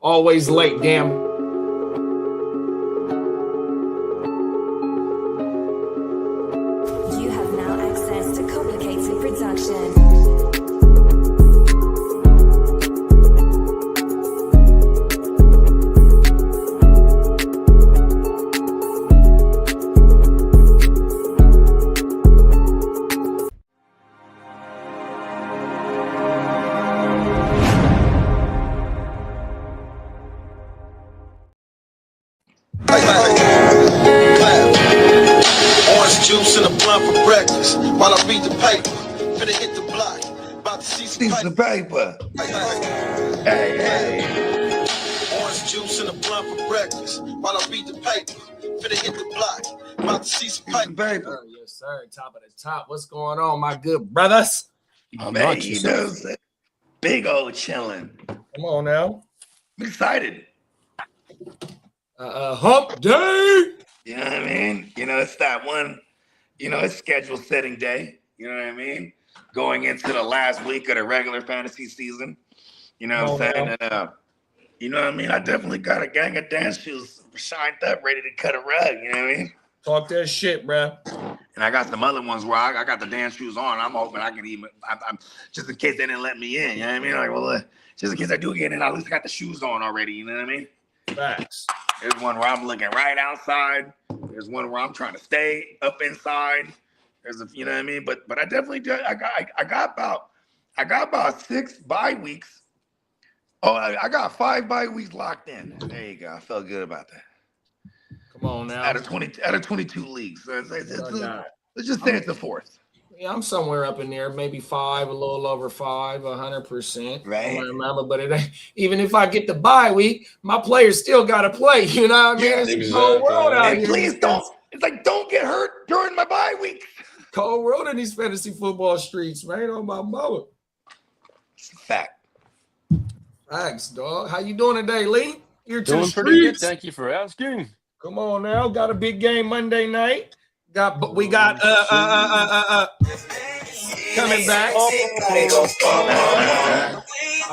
Always late, damn. You have now access to complicated production. Juice and a blunt for breakfast while I read the paper. Finna hit the block. About to see some paper. Hey. Orange juice and a blunt for breakfast while I read the paper. Finna hit the block. About to see some paper. Yes, sir. Top of the top. What's going on, my good brothers? Man, you know, big old chilling. Come on now. I'm excited. Hump day. You know what I mean? You know, it's that one. You know, it's schedule setting day. You know what I mean? Going into the last week of the regular fantasy season. You know what I'm saying? And, you know what I mean? I definitely got a gang of dance shoes shined up, ready to cut a rug. You know what I mean? Talk that shit, bro. And I got some other ones where I got the dance shoes on. I'm hoping I can even, I'm just in case they didn't let me in. You know what I mean? Like, well, just in case I do get in, at least I got the shoes on already. You know what I mean? Facts. There's one where I'm looking right outside. There's one where I'm trying to stay up inside. There's a, you know what I mean? But I definitely do. I got about 6 bye weeks. Oh, I got 5 bye weeks locked in. There you go. I felt good about that. Come on now. Out of 22 leagues. So let's just say it's the 4th. Yeah, I'm somewhere up in there, maybe 5, a little over 5, 100%. Right. I remember, but it ain't, even if I get the bye week, my players still got to play. You know what I mean? Yeah, it's a cold world out and here. Please don't. It's like, don't get hurt during my bye week. Cold world in these fantasy football streets, man. On my mother. It's a fact. Thanks, dog. How you doing today, Lee? You're doing pretty good. Thank you for asking. Come on now. Got a big game Monday night. We got coming back. I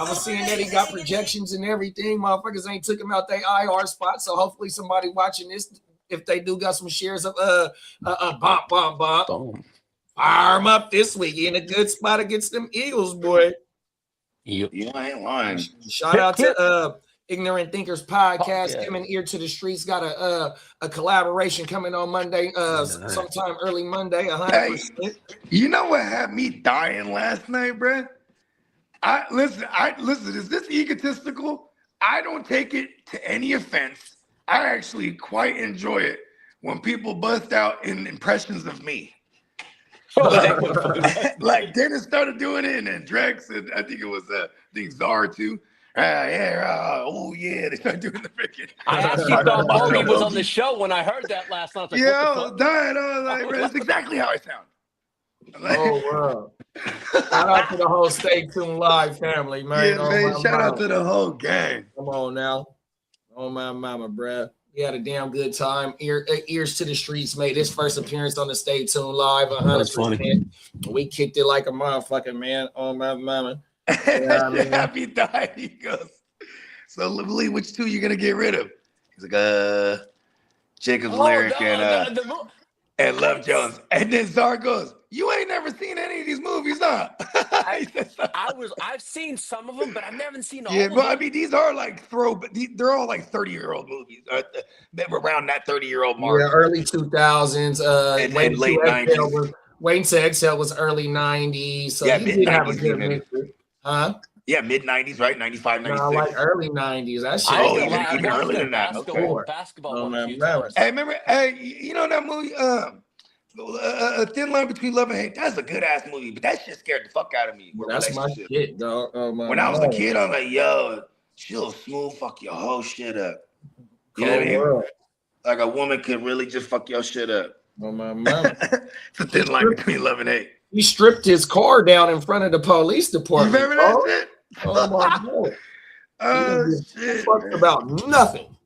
was seeing that he got projections and everything. Motherfuckers ain't took him out their IR spot, so hopefully somebody watching this, if they do got some shares of bump. Fire him up this week. He in a good spot against them Eagles, boy. You ain't lying. Shout out to Ignorant Thinkers Podcast. Coming ear to the streets. Got a collaboration coming on Monday, sometime early Monday. 100%. Hey, you know what had me dying last night, bro? Listen. Is this egotistical? I don't take it to any offense. I actually quite enjoy it when people bust out in impressions of me. Like Dennis started doing it, and then Drex, and I think it was Czar too. They started doing the freaking. I actually thought Bogey was on the show when I heard that last night. Yeah, I was dying. I was like, that's exactly how I sound. Oh, wow. Shout out to the whole Stay Tuned Live family, man. Yeah, man. Shout out to the whole gang. Come on now. Oh, my mama, bruh. We had a damn good time. Ears to the streets made his first appearance on the Stay Tuned Live. 100%. That's funny. We kicked it like a motherfucking man. Oh, my mama. Happy died. He goes, so Lee, which 2 you going to get rid of? He's like, Jacob's Lyric and Love Jones. And then Czar goes, you ain't never seen any of these movies, huh? I've seen some of them, but I've never seen all of them. Yeah, I mean, these are like they're all like 30-year-old movies. Around that 30-year-old mark. Yeah, early 2000s. And late 90s. Waiting to Exhale was early 90s. So yeah, he did have a good mixture. Huh? Yeah, mid-90s, right? 95, 96. No, like early 90s. That shit. Even earlier than that. Basketball. Hey, remember, you know that movie, A Thin Line Between Love and Hate? That's a good-ass movie, but that shit scared the fuck out of me. That's my shit, dog. When I was a kid, I was like, yo, she'll smooth fuck your whole shit up. You know what I mean? Like a woman could really just fuck your shit up. Oh, my mama. It's a thin line between love and hate. He stripped his car down in front of the police department. You remember that shit? Oh my God. Shit. Fucked about nothing.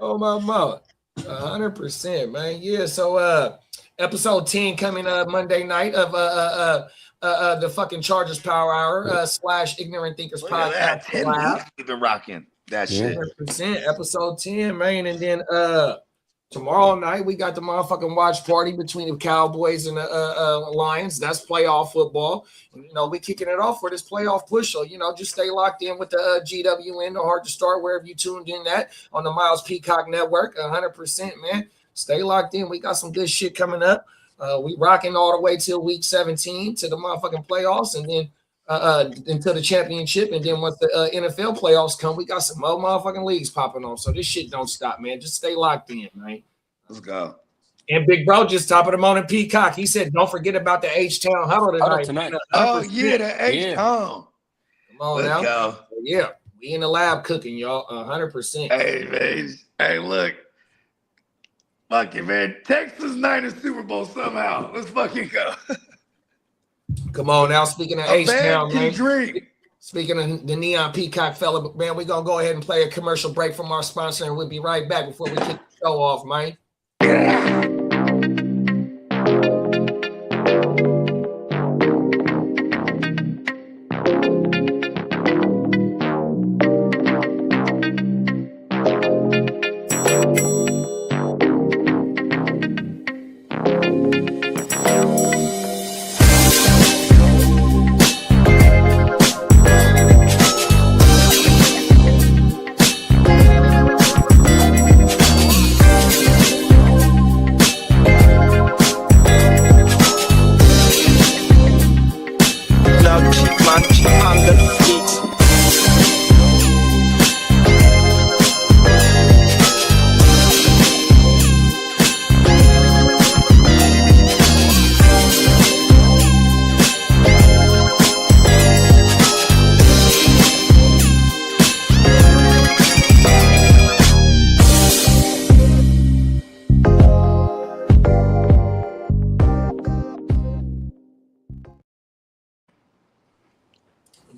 Oh my mother. 100%, man. Yeah. So episode 10 coming up Monday night of the fucking Chargers Power Hour / Ignorant Thinkers Podcast. 10 weeks we've been rocking. That shit. 100%. Episode 10, man. And then tomorrow night we got the motherfucking watch party between the Cowboys and the Lions. That's playoff football. And, you know, we kicking it off for this playoff push. So, you know, just stay locked in with the GWN, the Heart2Start, wherever you tuned in at on the Miles Peacock Network. 100%, man. Stay locked in. We got some good shit coming up. We rocking all the way till week 17 to the motherfucking playoffs, and then until the championship. And then once the NFL playoffs come, we got some more motherfucking leagues popping on. So this shit don't stop, man. Just stay locked in, man. Let's go. And Big Bro just top of the morning Peacock. He said, don't forget about the H-Town huddle tonight. Oh, yeah, the H-Town. Come on Let's now. go. Yeah, we in the lab cooking, y'all. 100%. Hey, man. Hey, look. Fuck it, man. Texas Niners Super Bowl somehow. Let's fucking go. Come on now. Speaking of H-Town, man. Dream. Speaking of the Neon Peacock fella, man, we're going to go ahead and play a commercial break from our sponsor, and we'll be right back before we kick the show off, man.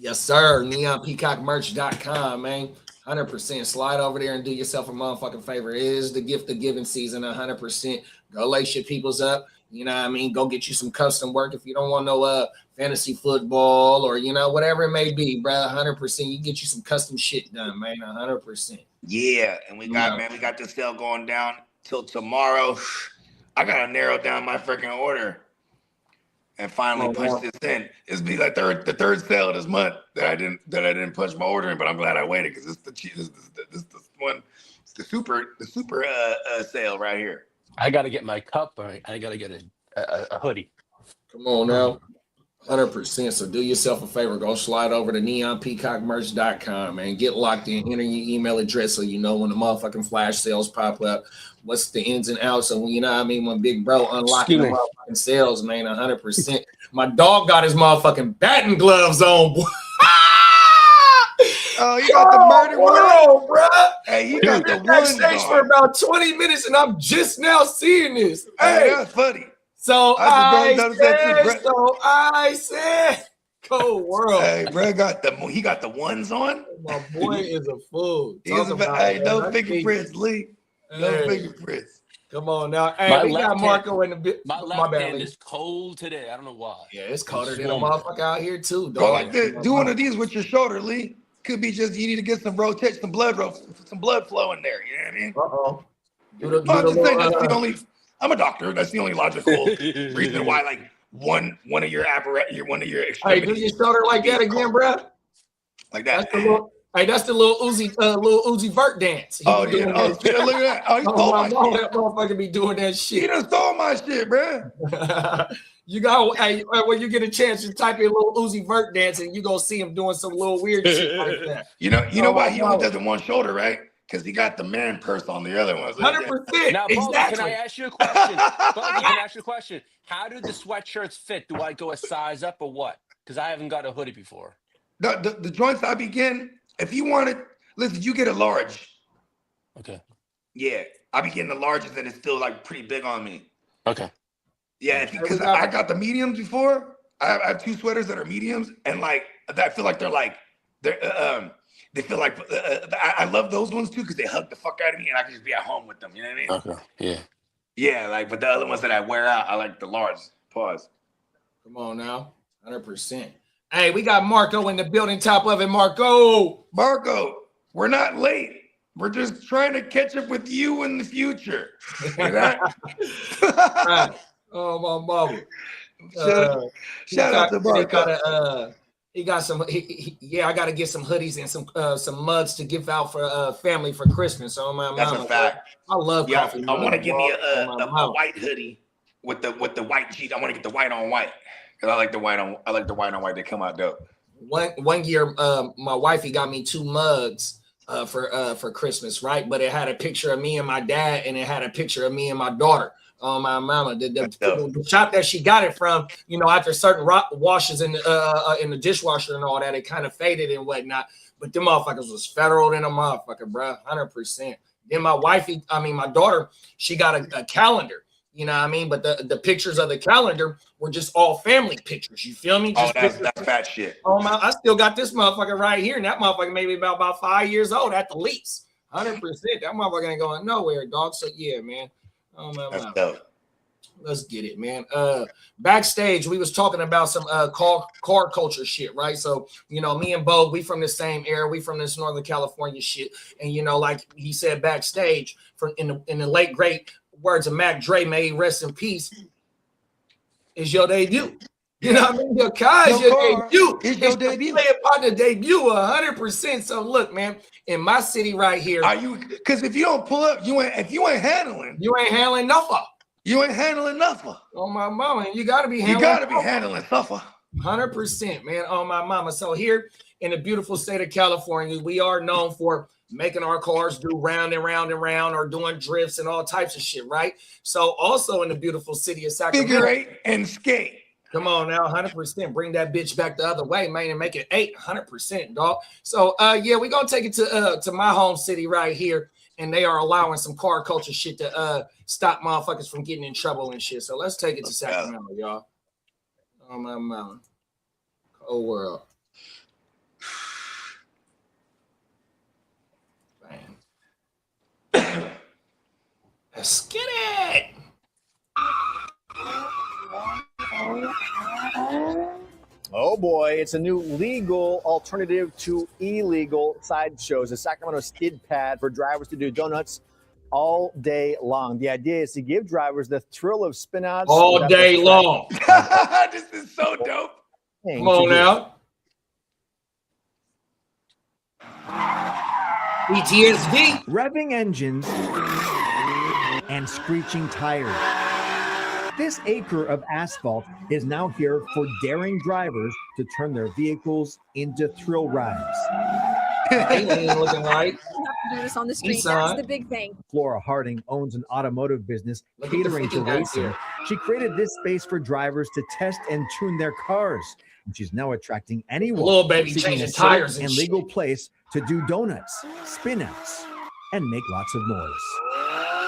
Yes, sir. NeonPeacockMerch.com, man. 100%. Slide over there and do yourself a motherfucking favor. It is the gift of giving season. 100%. Go lace your peoples up. You know what I mean? Go get you some custom work. If you don't want no fantasy football or, you know, whatever it may be, bro. 100%. You get you some custom shit done, man. 100%. Yeah. And we got this sale going down till tomorrow. I got to narrow down my freaking order and finally punch this in. It's be like the third sale this month that I didn't punch my order in, but I'm glad I waited because it's the cheapest. This one. It's the super sale right here. I got to get my cup. I got to get a hoodie. Come on now. 100%. So do yourself a favor. Go slide over to neonpeacockmerch.com, man. Get locked in. Enter your email address so you know when the motherfucking flash sales pop up. What's the ins and outs? And you know what I mean? When Big Bro unlocking the motherfucking sales, man, 100%. My dog got his motherfucking batting gloves on, boy. Oh, you got the murder one, bro. Hey, you got the backstage for about 20 minutes, and I'm just now seeing this. Hey, that's funny. So I said, cold world. Hey, bro, he got the ones on. My boy is a fool. Hey, no fingerprints, Lee. No fingerprints. Come on now. Hey, we got Marco in the bit. My left hand is cold today. I don't know why. Yeah, it's colder than a motherfucker out here too, dog. Go like this. Do one of these with your shoulder, Lee. Could be just you need to get some rotation, some blood flow in there. You know what I mean? That's the only. I'm a doctor. That's the only logical reason why, like one of your apparatus, one of your extremities. Hey, do your shoulder like that again, bro. Like that. That's the little Uzi Vert dance. Oh yeah, look at that. Oh, he stole my shit. That motherfucker be doing that shit. He done stole my shit, bro. You got when you get a chance to type in little Uzi Vert dance, and you gonna see him doing some little weird shit like that. You know why he only does it one shoulder, right? Because he got the man purse on the other one. 100%. Now, exactly. Can I ask you a question? Bubby, can I ask you a question? How do the sweatshirts fit? Do I go a size up or what? Because I haven't got a hoodie before. The joints I begin, if you want it, listen, you get a large. Okay. Yeah, I be getting the largest and it's still like pretty big on me. Okay. Yeah, because I got the mediums before. I have two sweaters that are mediums, and like I feel like they feel like I love those ones too because they hug the fuck out of me and I can just be at home with them. You know what I mean? Okay. Yeah. Yeah, like, but the other ones that I wear out, I like the large. Pause. Come on now. 100%. Hey, we got Marco in the building. Top of it, Marco. We're not late. We're just trying to catch up with you in the future. Right. Oh, my mama. Shout out to Marco. He got some. I got to get some hoodies and some mugs to give out for family for Christmas. Oh my That's mama, a fact. I love coffee. I want to give me a white hoodie with the white jeans. I want to get the white on white because I like the white on white. They come out dope. One year, my wifey got me 2 mugs for Christmas, right? But it had a picture of me and my dad, and it had a picture of me and my daughter. Oh my mama, the shop that she got it from, after certain washes in the dishwasher and all that, it kind of faded and whatnot. But them motherfuckers was federal in a motherfucker, bro, 100%. Then my daughter, she got a calendar. You know what I mean? But the pictures of the calendar were just all family pictures. You feel me? Just that's fat shit. Oh my! I still got this motherfucker right here, and that motherfucker maybe about 5 years old at the least. 100%. That motherfucker ain't going nowhere, dog. So yeah, man. Oh my! That's dope. Let's get it, man. Backstage, we was talking about some car culture shit, right? So, me and Bo, we from the same era. We from this Northern California shit. And, like he said backstage, in the late, great words of Mac Dre, may he rest in peace, is your debut. You know what I mean? Your debut. It's your debut. Play upon the debut 100%. So, look, man, in my city right here. Because if you don't pull up, if you ain't handling. You ain't handling nothing. You ain't handling nothing. Oh my mama, you gotta be handling. You gotta be handling stuff. 100%, man. Oh my mama. So here in the beautiful state of California, we are known for making our cars do round and round and round, or doing drifts and all types of shit, right? So also in the beautiful city of Sacramento, figure 8 and skate. Come on now, 100%. Bring that bitch back the other way, man, and make it 100%, dog. So we're gonna take it to my home city right here. And they are allowing some car culture shit to stop motherfuckers from getting in trouble and shit. So let's take it to Sacramento, y'all. Oh my mama. Cold world. Man. Let's get it. Oh boy, it's a new legal alternative to illegal sideshows. A Sacramento skid pad for drivers to do donuts all day long. The idea is to give drivers the thrill of spinouts all day long. This is so dope. Come on now. PTSD. Revving engines and screeching tires. This acre of asphalt is now here for daring drivers to turn their vehicles into thrill rides. Looking right. Do this on the street. That's the big thing. Flora Harding owns an automotive business catering to racing. She created this space for drivers to test and tune their cars. And she's now attracting anyone little baby seeking changing a tires safe and legal place to do donuts, spin outs, and make lots of noise.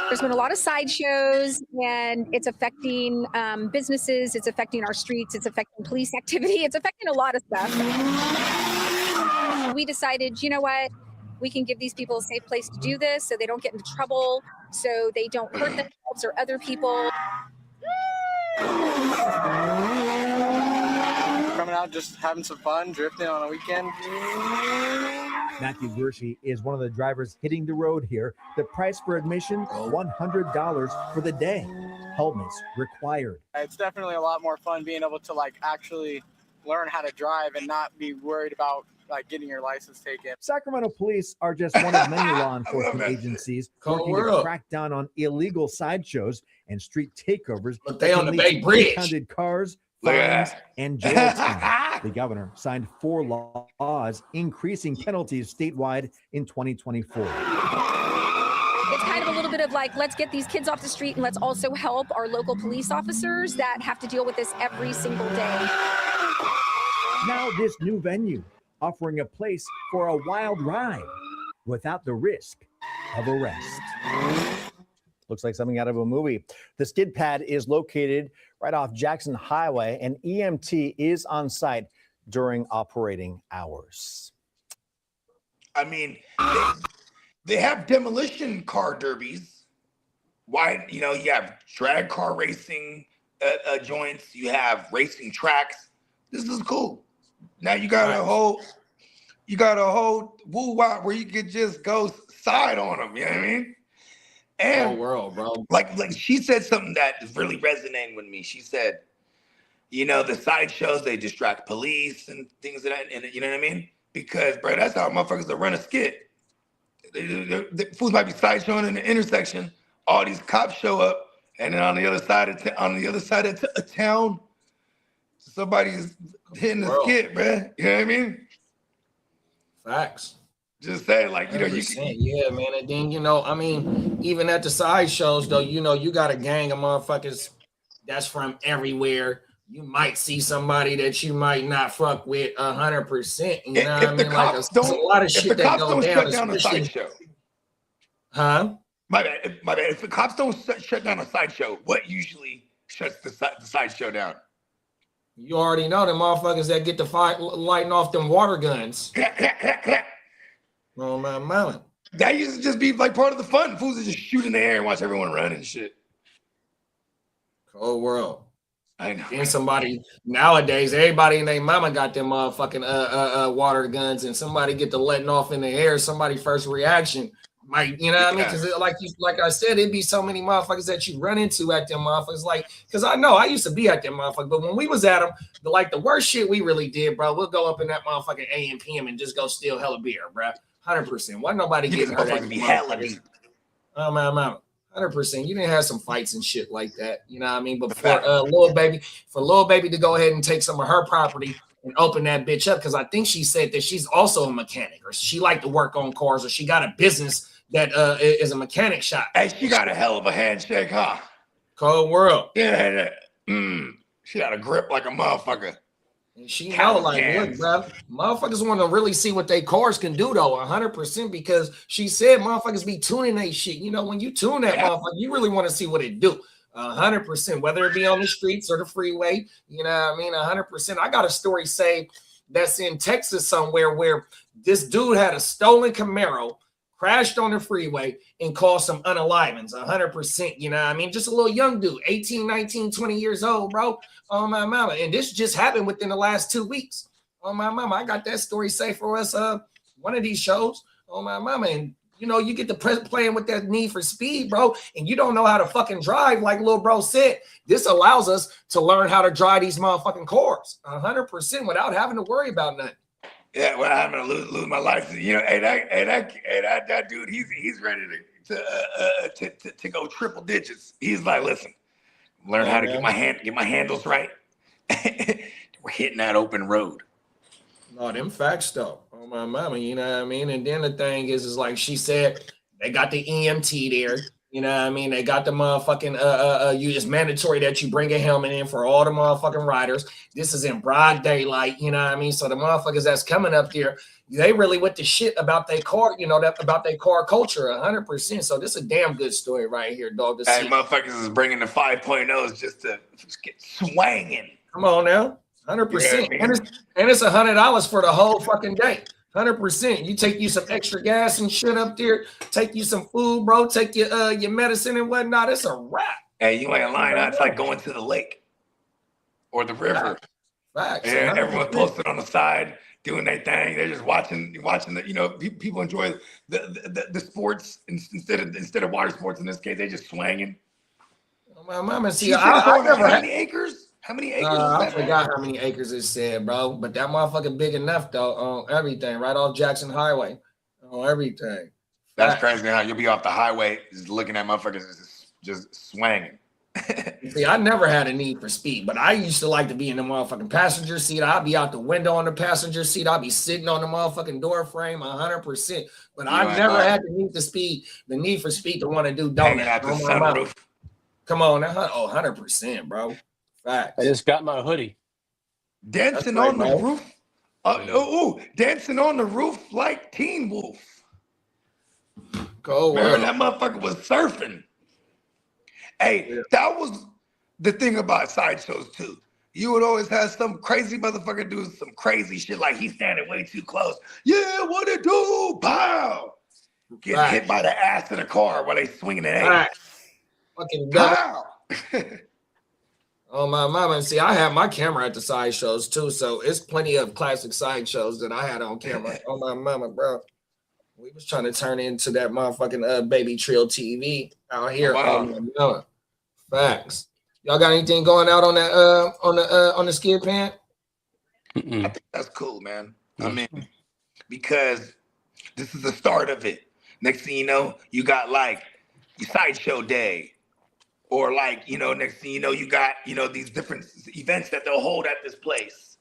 There's been a lot of sideshows, and it's affecting businesses. It's affecting our streets. It's affecting police activity. It's affecting a lot of stuff. We decided, you know what? We can give these people a safe place to do this so they don't get into trouble, so they don't hurt themselves or other people. Coming out, just having some fun, drifting on a weekend. Matthew Gershi is one of the drivers hitting the road here. The price for admission, $100 for the day. Helmets required. It's definitely a lot more fun being able to actually learn how to drive and not be worried about getting your license taken. Sacramento police are just one of many law enforcement agencies working to crack down on illegal sideshows and street takeovers. But they on the Bay Bridge. Impounded cars, fines, and jail time. The governor signed 4 laws increasing penalties statewide in 2024. It's kind of a little bit of let's get these kids off the street, and let's also help our local police officers that have to deal with this every single day. Now this new venue offering a place for a wild ride without the risk of arrest. Looks like something out of a movie. The skid pad is located right off Jackson Highway, and EMT is on site during operating hours. I mean, they have demolition car derbies. Why, you have drag car racing joints. You have racing tracks. This is cool. Now you got you got a whole woo-wop where you could just go side on them. You know what I mean? And whole world, bro. Like she said something that is really resonating with me. She said, you know, the sideshows, they distract police and things like that. And you know what I mean? Because, bro, that's how motherfuckers that run a skit. The fools might be sideshowing in the intersection. All these cops show up, and then on the other side of town, somebody's hitting the skit, bro. You know what I mean? Facts. Just saying, like, you know, you can, yeah, man. And then, you know, I mean, even at the side shows, though, you know, you got a gang of motherfuckers that's from everywhere. You might see somebody that you might not fuck with 100%. You know what I mean? Like, there's a lot of shit that go down. Shut down a sideshow. Huh? My bad. If the cops don't shut down a sideshow, what usually shuts the sideshow down? You already know the motherfuckers that get the fight lighting off them water guns. Oh my mama. That used to just be like part of the fun. Fools would just shoot in the air and watch everyone run and shit. Cold world. I know. And somebody nowadays, everybody and their mama got them motherfucking water guns, and somebody get the letting off in the air. Somebody first reaction might, you know what I mean? Because like I said, it'd be so many motherfuckers that you run into at them motherfuckers. Like, because I know I used to be at them motherfuckers, but when we was at them, the worst shit we really did, bro, we'll go up in that motherfucking AM/PM and just go steal hella beer, bro. 100%. Why nobody getting hurt? At hella deep. Oh my mama. 100%. You didn't have some fights and shit like that. You know what I mean? But for Lil Baby to go ahead and take some of her property and open that bitch up, because I think she said that she's also a mechanic, or she liked to work on cars, or she got a business that is a mechanic shop. Hey, she got a hell of a handshake, huh? Cold world. Yeah. She got a grip like a motherfucker. And she know, like, look, bro, motherfuckers want to really see what they cars can do, though, 100%, because she said motherfuckers be tuning they shit. You know, when you tune that motherfucker, you really want to see what it do. 100%, whether it be on the streets or the freeway, you know what I mean? 100%. I got a story saved that's in Texas somewhere where this dude had a stolen Camaro, crashed on the freeway, and caused some unalivings, 100%, you know what I mean? Just a little young dude, 18, 19, 20 years old, bro. Oh, my mama. And this just happened within the last 2 weeks. Oh, my mama. I got that story saved for us one of these shows. Oh, my mama. And, you know, you get to playing with that need for speed, bro, and you don't know how to fucking drive, like little bro said. This allows us to learn how to drive these motherfucking cars, 100%, without having to worry about nothing. Yeah, well, I'm gonna lose my life. You know, that dude, he's ready to go triple digits. He's like, listen, learn how to get my handles right. We're hitting that open road. No, them facts though. Oh my mama, you know what I mean? And then the thing is like she said, they got the EMT there. You know what I mean? They got the motherfucking it's mandatory that you bring a helmet in for all the motherfucking riders. This is in broad daylight, you know what I mean? So the motherfuckers that's coming up there, they really with the shit about their car, you know, about their car culture, 100%. So this is a damn good story right here, dog. Hey, motherfuckers is bringing the 5.0s just to get swanging. Come on now, 100%. Yeah, and it's $100 for the whole fucking day. 100%. You take you some extra gas and shit up there. Take you some food, bro. Take your medicine and whatnot. It's a wrap. Hey, you ain't lying. It's like going to the lake or the river. Facts. And everyone's posted on the side doing their thing. They're just watching the. You know, people enjoy the sports instead of water sports. In this case, they just swanging. Oh, my mama, see, I never had any acres. How many acres? I forgot how many acres it said, bro. But that motherfucker big enough though on everything, right off Jackson Highway, on everything. That's crazy. How you'll be off the highway just looking at motherfuckers just swanging. See, I never had a need for speed, but I used to like to be in the motherfucking passenger seat. I'd be out the window on the passenger seat. I'd be sitting on the motherfucking door frame 100%. But I never had the need for speed to want to do donuts. Come on now. Oh, 100%, bro. Facts. I just got my hoodie. Dancing on the roof. Dancing on the roof like Teen Wolf. Remember that motherfucker was surfing. Hey, that was the thing about sideshows too. You would always have some crazy motherfucker do some crazy shit like he's standing way too close. Yeah, what it do? Pow! Getting hit by the ass of the car while they swinging the ass. Fucking pow! Oh my mama. And see, I have my camera at the side shows too, so it's plenty of classic side shows that I had on camera. Oh my mama, bro. We was trying to turn into that motherfucking baby trill TV out here. Wow. Oh my mama. Facts. Y'all got anything going out on that on the skid pan? I think that's cool, man. I mean, because this is the start of it. Next thing you know, you got like your sideshow day. Or like, you know, next thing you know, you got, you know, these different events that they'll hold at this place.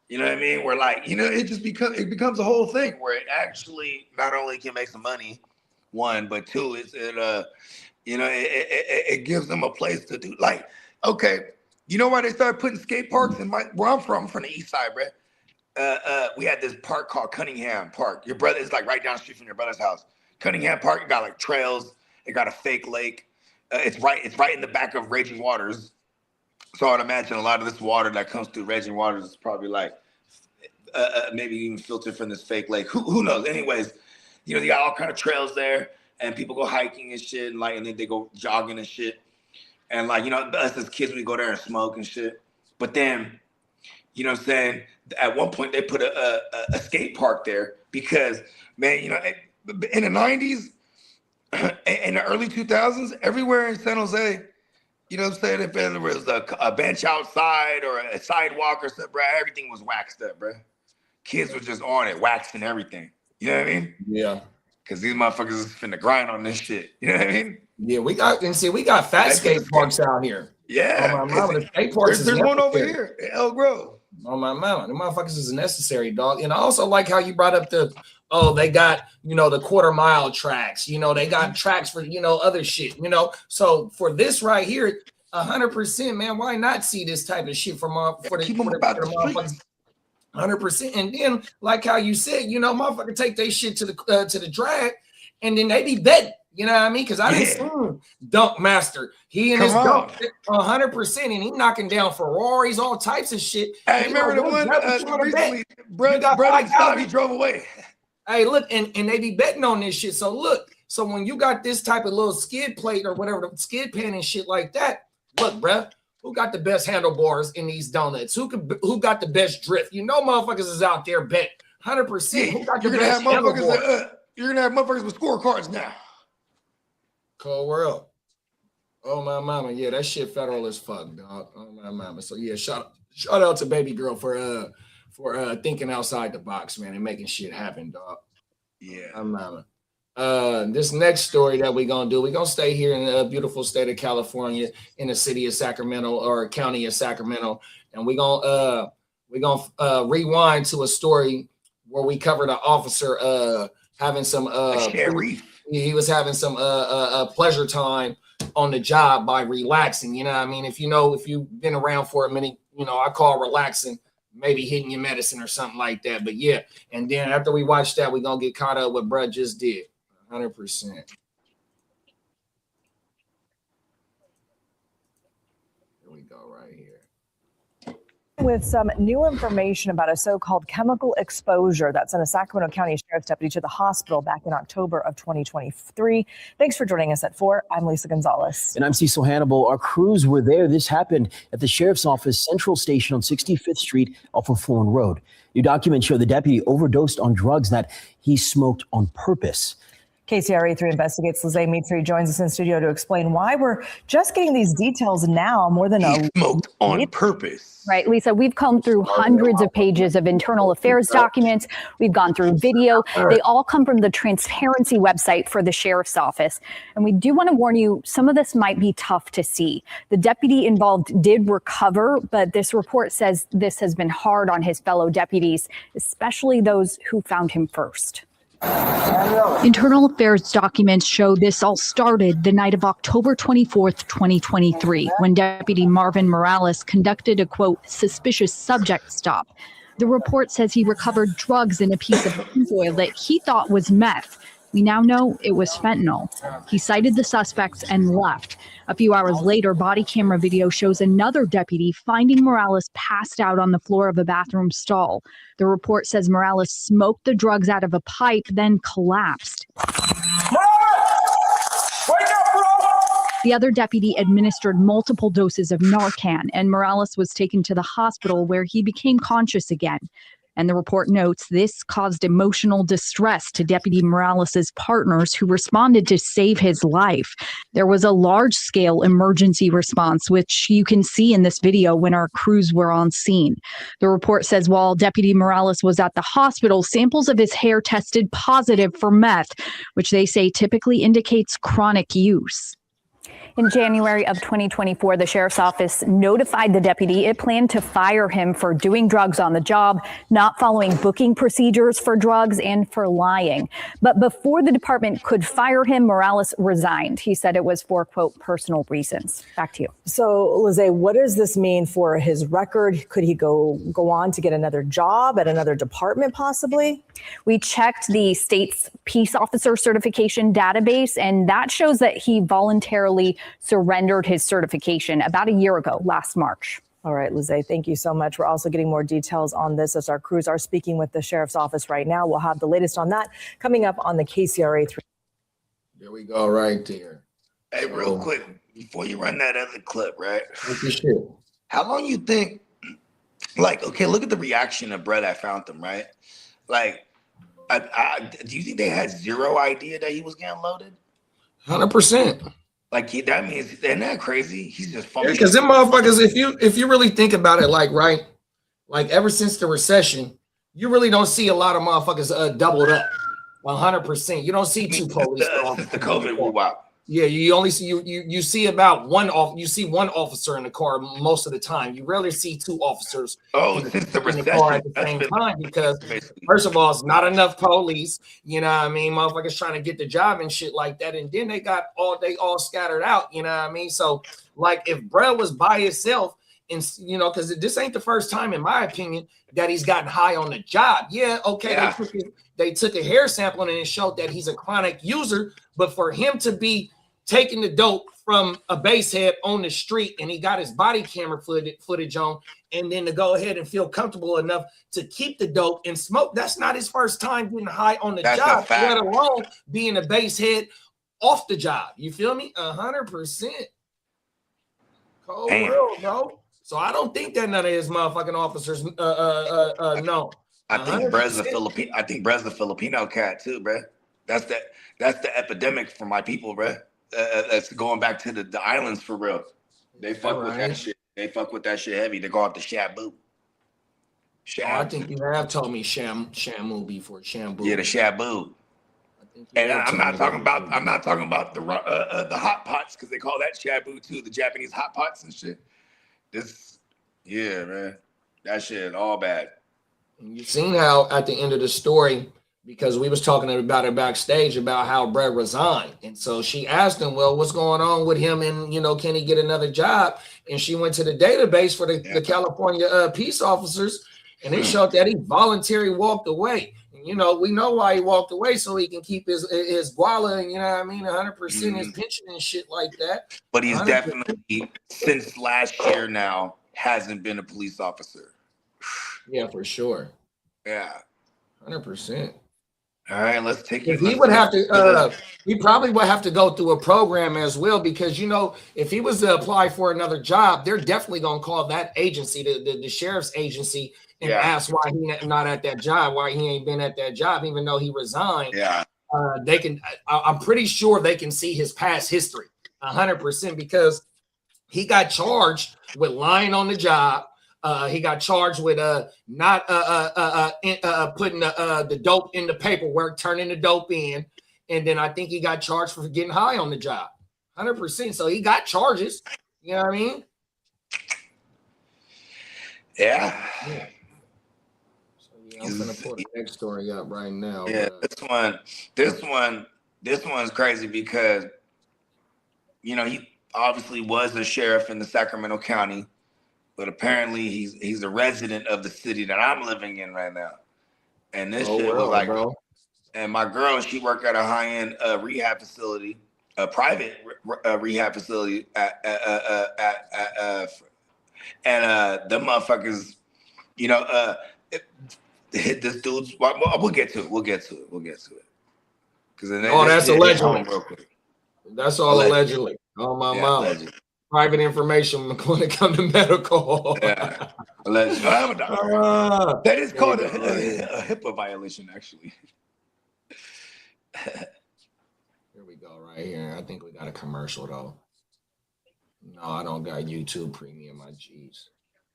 You know what I mean? Where like, you know, it becomes a whole thing where it actually not only can make some money, one, but two, it gives them a place to do. Like, okay, you know why they started putting skate parks in where I'm from the east side, bro. We had this park called Cunningham Park. Your brother is like right down the street from your brother's house. Cunningham Park, it got like trails. It got a fake lake. It's right in the back of Raging Waters. So I'd imagine a lot of this water that comes through Raging Waters is probably like maybe even filtered from this fake lake. Who knows? Anyways, you know, they got all kind of trails there, and people go hiking and shit, and like, and then they go jogging and shit. And like, you know, us as kids, we go there and smoke and shit. But then, you know what I'm saying? At one point, they put a skate park there because, man, you know, in the 90s, in the early 2000s, everywhere in San Jose, you know what I'm saying? If there was a bench outside or a sidewalk or something, bro, everything was waxed up, bro. Kids were just on it, waxing everything. You know what I mean? Yeah. Because these motherfuckers is finna grind on this shit. You know what I mean? Yeah, we got fat skate parks out here. Yeah. Oh my mama, the skate parks there's one over here in El Grove. Oh my mama, the motherfuckers is necessary, dog. And I also like how you brought up they got, you know, the quarter mile tracks, you know, they got tracks for, you know, other shit, you know. So for this right here, 100%, man, why not see this type of shit for the motherfuckers? 100%. And then, like how you said, you know, motherfucker take their shit to the drag, and then they be betting. You know what I mean? Because I didn't see Dunk Master. He and his dunk 100%, and he knocking down Ferraris, all types of shit. Hey, remember the one recently, Brother he drove away. Hey, look, and they be betting on this shit. So look, so when you got this type of little skid plate or whatever, the skid pan and shit like that, look, bruh, who got the best handlebars in these donuts? Who got the best drift? You know, motherfuckers is out there betting 100%. Who got the best handlebars? You're gonna have motherfuckers with scorecards now. Cold world. Oh my mama, yeah, that shit federal as fuck, dog. Oh my mama. So yeah, shout out to baby girl for thinking outside the box, man, and making shit happen, dog. Yeah. Oh mama. This next story that we're gonna stay here in the beautiful state of California, in the city of Sacramento or county of Sacramento, and we're gonna rewind to a story where we covered an officer having some he was having some pleasure time on the job by relaxing. You know what I mean? If you've been around for a minute, you know, I call relaxing maybe hitting your medicine or something like that. But yeah, and then after we watch that, we're gonna get caught up what bruh just did. 100%. Here we go right here. With some new information about a so-called chemical exposure that sent a Sacramento County Sheriff's deputy to the hospital back in October of 2023. Thanks for joining us at 4. I'm Lisa Gonzalez. And I'm Cecil Hannibal. Our crews were there. This happened at the Sheriff's Office Central Station on 65th Street off of Florin Road. New documents show the deputy overdosed on drugs that he smoked on purpose. KCRA 3 investigates. Lizzie Mitri joins us in studio to explain why we're just getting these details now more than he smoked on purpose. Right, Lisa, we've combed through hundreds of pages of internal affairs documents. We've gone through video. They all come from the transparency website for the sheriff's office. And we do want to warn you, some of this might be tough to see. The deputy involved did recover, but this report says this has been hard on his fellow deputies, especially those who found him first. Internal affairs documents show this all started the night of October 24th, 2023, when Deputy Marvin Morales conducted a, quote, suspicious subject stop. The report says he recovered drugs in a piece of tinfoil that he thought was meth. We now know it was fentanyl. He cited the suspects and left. A few hours later, body camera video shows another deputy finding Morales passed out on the floor of a bathroom stall. The report says Morales smoked the drugs out of a pipe, then collapsed. The other deputy administered multiple doses of Narcan, and Morales was taken to the hospital where he became conscious again. And the report notes this caused emotional distress to Deputy Morales' partners who responded to save his life. There was a large-scale emergency response, which you can see in this video when our crews were on scene. The report says while Deputy Morales was at the hospital, samples of his hair tested positive for meth, which they say typically indicates chronic use. In January of 2024, the sheriff's office notified the deputy it planned to fire him for doing drugs on the job, not following booking procedures for drugs, and for lying. But before the department could fire him, Morales resigned. He said it was for, quote, personal reasons. Back to you. So, Lizzie, what does this mean for his record? Could he go on to get another job at another department, possibly? We checked the state's peace officer certification database, and that shows that he voluntarily surrendered his certification about a year ago, last March. All right, Lizzie, thank you so much. We're also getting more details on this as our crews are speaking with the sheriff's office right now. We'll have the latest on that coming up on the KCRA 3. There we go, right there. Hey, real quick, before you run that other clip, right? Shit. How long you think, like, okay, look at the reaction of Brett that found them, right? Like, do you think they had zero idea that he was getting loaded? 100%. Like, that means, isn't that crazy? He's just fucking. Because them motherfuckers, if you really think about it, like, right, like ever since the recession, you really don't see a lot of motherfuckers doubled up. 100%. You don't see two police officers. The COVID will wow. Yeah, you only see you see about one officer in the car most of the time. You rarely see two officers in the car at the same time because first of all, it's not enough police. You know what I mean? Motherfuckers trying to get the job and shit like that, and then they all scattered out. You know what I mean? So like if Brett was by himself, and you know, because this ain't the first time, in my opinion, that he's gotten high on the job. Yeah, okay, yeah. They took a hair sample and it showed that he's a chronic user, but for him to be taking the dope from a base head on the street and he got his body camera footage on, and then to go ahead and feel comfortable enough to keep the dope and smoke, that's not his first time getting high on the job, let alone being a base head off the job. You feel me? 100%. Cold world, bro. So I don't think that none of his motherfucking officers know. I think Brett's a Filipino. I think Brett's a Filipino cat too, bro. That's the epidemic for my people, bro. That's going back to the islands for real. They fuck with that shit. They fuck with that shit heavy. They go off the shabu. I think you have told me shamu before. Shabu. Yeah, the shabu. And I'm not talking about the hot pots because they call that shabu too. The Japanese hot pots and shit. Yeah, man, that shit all bad. You've seen how at the end of the story, because we was talking about it backstage about how Brett resigned. And so she asked him, well, what's going on with him? And, you know, can he get another job? And she went to the database for the California peace officers, and it showed that he voluntarily walked away. And, you know, we know why he walked away, so he can keep his guala and, you know what I mean, 100% his pension and shit like that. But he's 100%. Definitely, since last year now, hasn't been a police officer. Yeah, for sure. Yeah. 100%. All right, let's take it. He would have to. He probably would have to go through a program as well, because you know, if he was to apply for another job, they're definitely gonna call that agency, the sheriff's agency, and ask why he not at that job, why he ain't been at that job, even though he resigned. Yeah, they can. I'm pretty sure they can see his past history, 100%, because he got charged with lying on the job. He got charged with not putting the dope in the paperwork, turning the dope in, and then I think he got charged for getting high on the job. 100%. So he got charges. You know what I mean? Yeah. So yeah, I'm gonna put the next story up right now. Yeah, this one's crazy because you know he obviously was a sheriff in the Sacramento County. But apparently he's a resident of the city that I'm living in right now. And this shit was like, bro. And my girl, she worked at a high-end rehab facility, a private rehab facility and the motherfuckers, you know, hit this dude's. We'll get to it. Because that's allegedly. That's all allegedly. Oh my mom. Allegedly. Private information when it comes to medical. Yeah. Allegedly. I have a doctor. That is called a HIPAA violation, actually. Here we go, right here. I think we got a commercial though. No, I don't got YouTube Premium, my G's.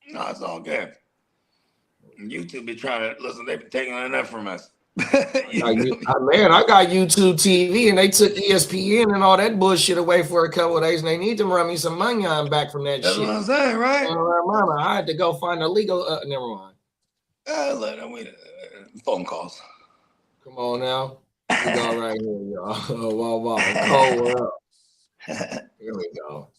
No, it's all good. YouTube be trying to listen. They be taking enough from us. I got YouTube TV, and they took ESPN and all that bullshit away for a couple of days, and they need to run me some money on back from that That's shit. what I'm saying, right? Mama, I had to go find a legal. Never mind. Phone calls. Come on now. We go right here, y'all. Wow. Cold world. Here we go.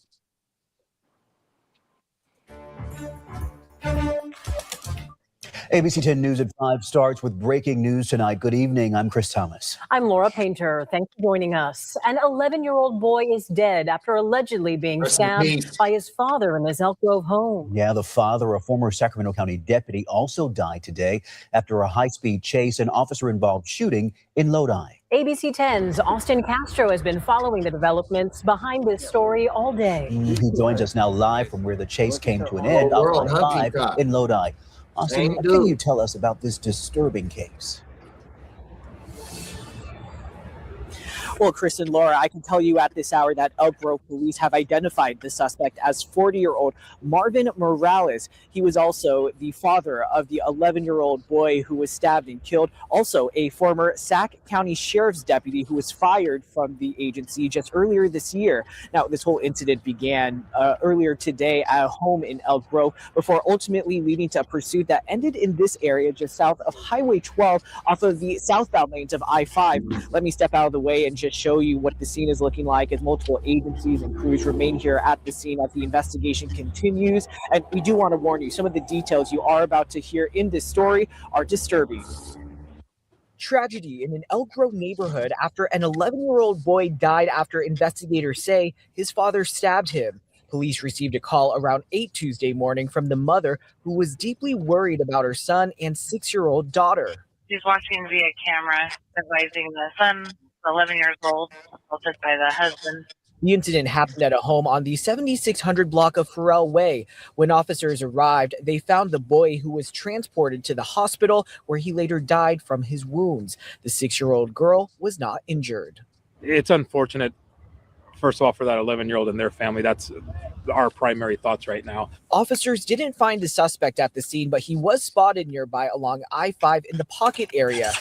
ABC 10 News at 5 starts with breaking news tonight. Good evening. I'm Chris Thomas. I'm Laura Painter. Thanks for joining us. An 11-year-old boy is dead after allegedly being stabbed by his father in his Elk Grove home. Yeah, the father, a former Sacramento County deputy, also died today after a high-speed chase and officer-involved shooting in Lodi. ABC 10's Austin Castro has been following the developments behind this story all day. He joins us now live from where the chase came to an end on 5 in Lodi. Austin, what can you tell us about this disturbing case? Well, Chris and Laura, I can tell you at this hour that Elk Grove police have identified the suspect as 40-year-old Marvin Morales. He was also the father of the 11-year-old boy who was stabbed and killed. Also, a former Sac County Sheriff's deputy who was fired from the agency just earlier this year. Now, this whole incident began earlier today at a home in Elk Grove before ultimately leading to a pursuit that ended in this area just south of Highway 12 off of the southbound lanes of I-5. Let me step out of the way and just show you what the scene is looking like as multiple agencies and crews remain here at the scene as the investigation continues. And we do want to warn you, some of the details you are about to hear in this story are disturbing. Tragedy in an Elk Grove neighborhood after an 11-year-old boy died after investigators say his father stabbed him. Police received a call around 8 Tuesday morning from the mother who was deeply worried about her son and 6-year-old daughter. She's watching via camera, advising the son, 11 years old, assaulted by the husband. The incident happened at a home on the 7600 block of Farrell Way. When officers arrived, they found the boy who was transported to the hospital where he later died from his wounds. The 6-year-old girl was not injured. It's unfortunate, first of all, for that 11-year-old and their family. That's our primary thoughts right now. Officers didn't find the suspect at the scene, but he was spotted nearby along I-5 in the Pocket area.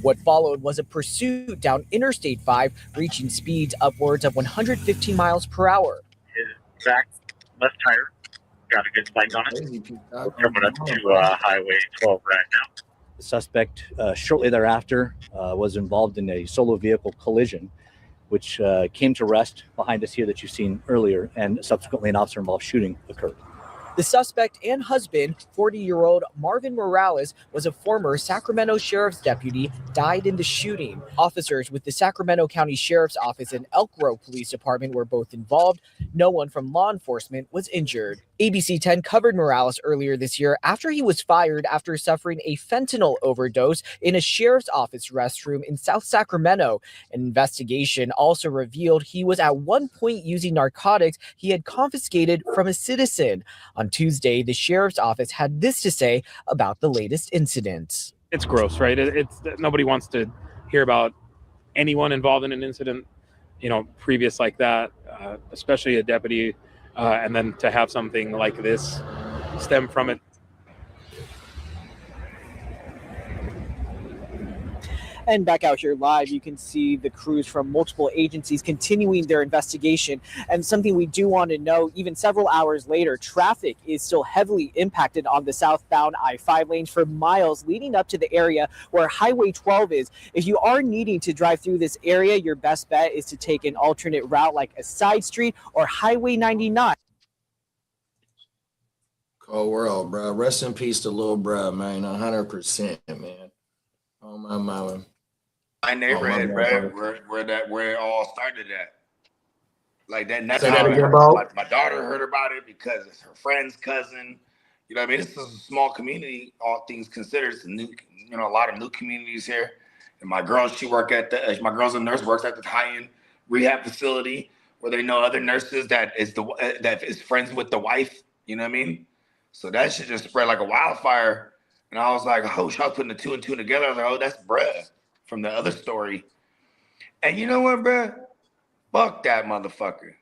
What followed was a pursuit down Interstate 5, reaching speeds upwards of 115 miles per hour. His back left tire got a good spike on it. We're coming up to Highway 12 right now. The suspect shortly thereafter was involved in a solo vehicle collision, which came to rest behind us here that you've seen earlier, and subsequently an officer-involved shooting occurred. The suspect and husband, 40-year-old Marvin Morales, was a former Sacramento Sheriff's deputy, died in the shooting. Officers with the Sacramento County Sheriff's Office and Elk Grove Police Department were both involved. No one from law enforcement was injured. ABC 10 covered Morales earlier this year after he was fired after suffering a fentanyl overdose in a sheriff's office restroom in South Sacramento. An investigation also revealed he was at one point using narcotics he had confiscated from a citizen. On Tuesday, the sheriff's office had this to say about the latest incident. It's gross, right? It's nobody wants to hear about anyone involved in an incident, previous like that, especially a deputy. And then to have something like this stem from it. And back out here live, you can see the crews from multiple agencies continuing their investigation. And something we do want to know, even several hours later, traffic is still heavily impacted on the southbound I-5 lanes for miles leading up to the area where Highway 12 is. If you are needing to drive through this area, your best bet is to take an alternate route like a side street or Highway 99. Cold world, bro. Rest in peace to little bro, man. 100%, man. Oh, my mama. My neighborhood, where it all started at. Like that. That's Say how that again, I heard. bro. My daughter heard about it because it's her friend's cousin. You know what I mean? This is a small community, all things considered. It's a new, a lot of new communities here. And my girl, my girl's a nurse, works at the high-end rehab facility where they know other nurses that is friends with the wife. You know what I mean? So that shit just spread like a wildfire. And I was like, oh, I was putting the 2 and 2 together. I was like, oh, that's bruh from the other story. And you know what, bruh? Fuck that motherfucker.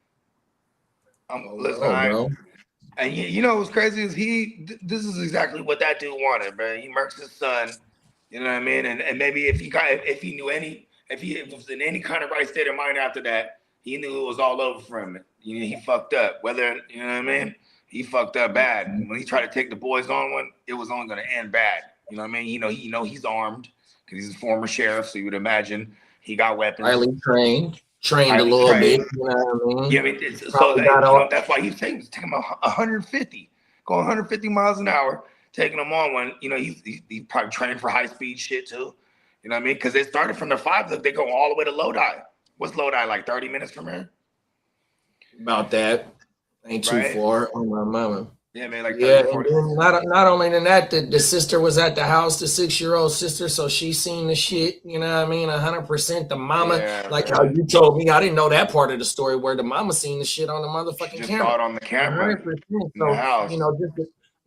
Listen, and you know what's crazy is this is exactly what that dude wanted, bruh. He murks his son. You know what I mean? And maybe if he was in any kind of right state of mind after that, he knew it was all over for him. You know, he fucked up. Whether, you know what I mean? He fucked up bad. When he tried to take the boys on one, it was only going to end bad. You know what I mean? He's armed because he's a former sheriff, so you would imagine he got weapons. Highly trained a little bit. You know what I mean? Yeah, I mean, that's why he's taking him 150, going 150 miles an hour, taking him on one. You know, he's probably training for high speed shit too. You know what I mean? Because they started from the 5, look, they go all the way to Lodi. What's Lodi, like 30 minutes from here? About that. Ain't too far on my mama. Yeah, man, like 30, 40. And not only than that, the sister was at the house, the 6-year-old sister, so she seen the shit, you know what I mean? 100%. The mama, like how you told me, I didn't know that part of the story where the mama seen the shit on the motherfucking camera. Saw it on the camera. 100%. In the house.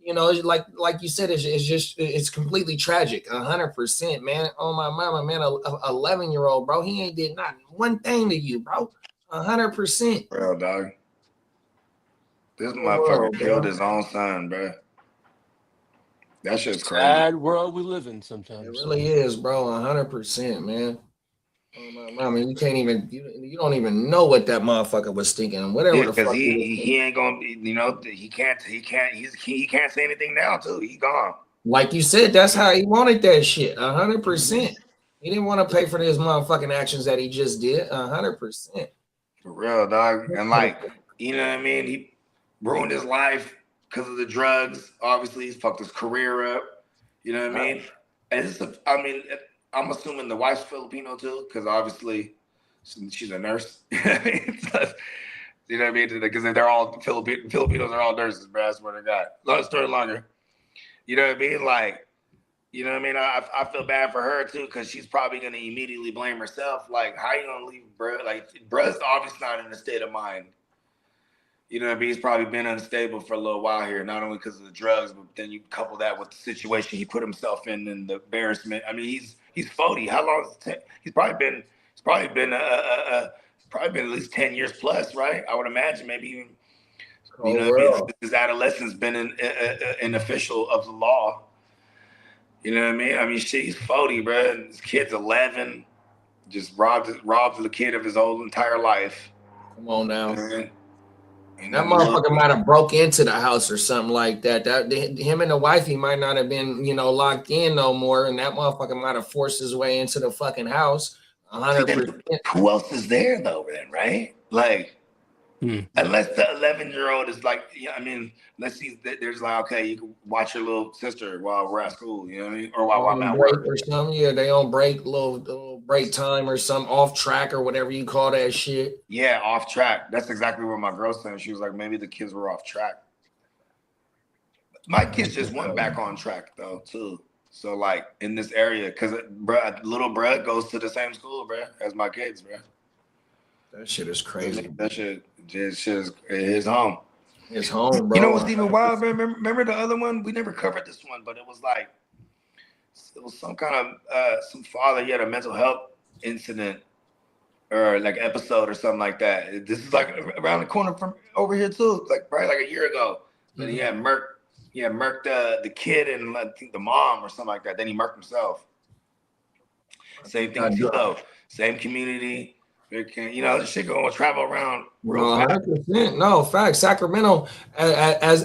You know, like you said, it's completely tragic. 100%, man. Oh my mama, man, 11-year-old, bro. He ain't did not one thing to you, bro. 100%. Real dog. This motherfucker killed his own son, bro. That shit's crazy. Sad world we live in sometimes. It really is, bro. 100%, man. Oh my mama, you can't even you don't even know what that motherfucker was thinking. Whatever the fuck he ain't gonna, you know, he can't say anything now too. He gone. Like you said, that's how he wanted that shit. 100%. He didn't want to pay for his motherfucking actions that he just did. 100%. For real, dog. And like, you know what I mean? He ruined his life because of the drugs. Obviously, he's fucked his career up. You know what I mean? And I'm assuming the wife's Filipino too, because obviously she's a nurse. You know what I mean? Because they're all Filipinos are all nurses, bro. I swear to God. Long story longer. You know what I mean? Like, you know what I mean? I feel bad for her too, because she's probably gonna immediately blame herself. Like, how you gonna leave, bro? Like, bro's obviously not in a state of mind. You know what I mean? He's probably been unstable for a little while here, not only because of the drugs, but then you couple that with the situation he put himself in and the embarrassment. I mean, he's 40. How long has it taken? He's probably been at least 10 years plus, right? I would imagine maybe even, you know what I mean? His adolescence been an official of the law. You know what I mean? I mean, shit, he's 40, bro. And his kid's 11. Just robbed the kid of his whole entire life. Come on now. And that motherfucker might have broke into the house or something like that. Him and the wifey might not have been, you know, locked in no more, and that motherfucker might have forced his way into the fucking house. 100%. Who else is there though, then, right? Like, unless the 11-year-old is like, I mean, let's see, there's like, okay, you can watch your little sister while we're at school, you know what I mean, or while I'm at work or something. Yeah, they on break, little break time or something, off track or whatever you call that shit. Yeah, off track. That's exactly what my girl said. She was like, maybe the kids were off track. My kids just went back on track though too. So like in this area, because little bruh goes to the same school, bruh, as my kids, bruh. That shit is crazy. That shit is his home. His home, bro. You know what's even wild, man? Remember the other one? We never covered this one, but it was some kind of some father. He had a mental health incident or like episode or something like that. This is like around the corner from over here too, like probably like a year ago. And he had murked the kid and I think the mom or something like that. Then he murked himself. Same thing too, though. Same community. You know, this shit gonna travel around real fast. 100%. No, fact. Sacramento, as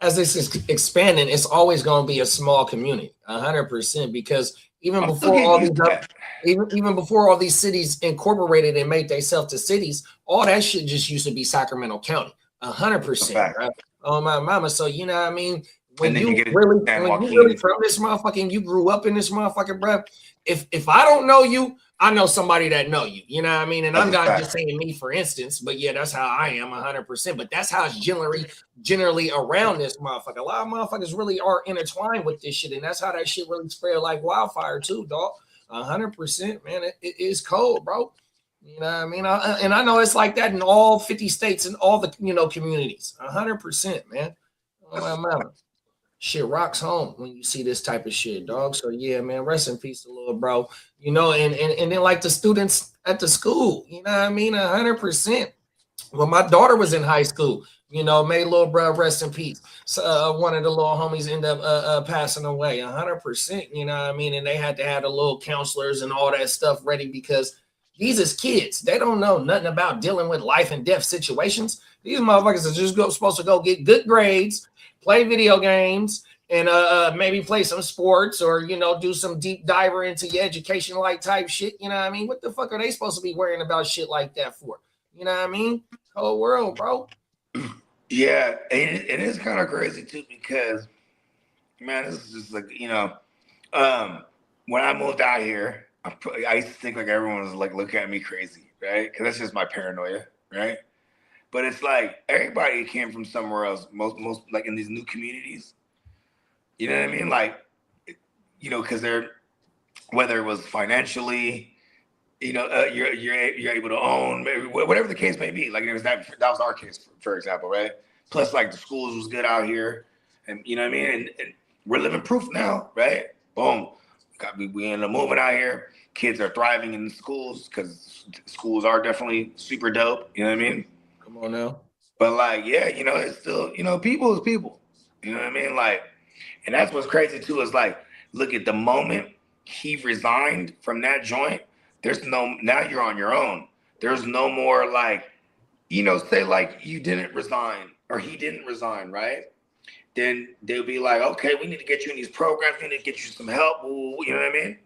it's expanding, it's always gonna be a small community. 100%. Because even before all these cities incorporated and made themselves to cities, all that shit just used to be Sacramento County. 100%. Right? Oh my mama. So you know what I mean? When you really from this motherfucking, you grew up in this motherfucking, bro. If I don't know you, I know somebody that know you. You know what I mean? And I'm not just saying me, for instance, but yeah, that's how I am 100%. But that's how it's generally around this motherfucker. A lot of motherfuckers really are intertwined with this shit, and that's how that shit really spread like wildfire too, dog. 100%, man. It is cold, bro. You know what I mean? And I know it's like that in all 50 states and all the, communities. 100%, man. Oh, my mama. Shit rocks home when you see this type of shit, dog. So, yeah, man, rest in peace to little bro. And then like the students at the school, you know what I mean? 100%. When my daughter was in high school, made little bro rest in peace. So one of the little homies ended up passing away. 100%, you know what I mean? And they had to have the little counselors and all that stuff ready because these is kids. They don't know nothing about dealing with life and death situations. These motherfuckers are just supposed to go get good grades, play video games, and maybe play some sports or, do some deep diver into your education like type shit. You know what I mean? What the fuck are they supposed to be worrying about shit like that for? You know what I mean? Whole world, bro. Yeah, and it is kind of crazy too because, man, this is just like, when I moved out here, I used to think like everyone was like looking at me crazy, right? Because that's just my paranoia, right? But it's like everybody came from somewhere else, most like in these new communities. You know what I mean? Like, because they're, whether it was financially, you're able to own, maybe, whatever the case may be. Like that was our case, for example, right? Plus, like the schools was good out here, and you know what I mean. And we're living proof now, right? Boom, we ended up moving out here. Kids are thriving in the schools because schools are definitely super dope. You know what I mean? Come on now. But like, yeah, it's still, people is people. You know what I mean? Like, and that's what's crazy too is like, look at the moment he resigned from that joint. Now you're on your own. There's no more like, say like you didn't resign or he didn't resign, right? Then they'll be like, okay, we need to get you in these programs. We need to get you some help. You know what I mean?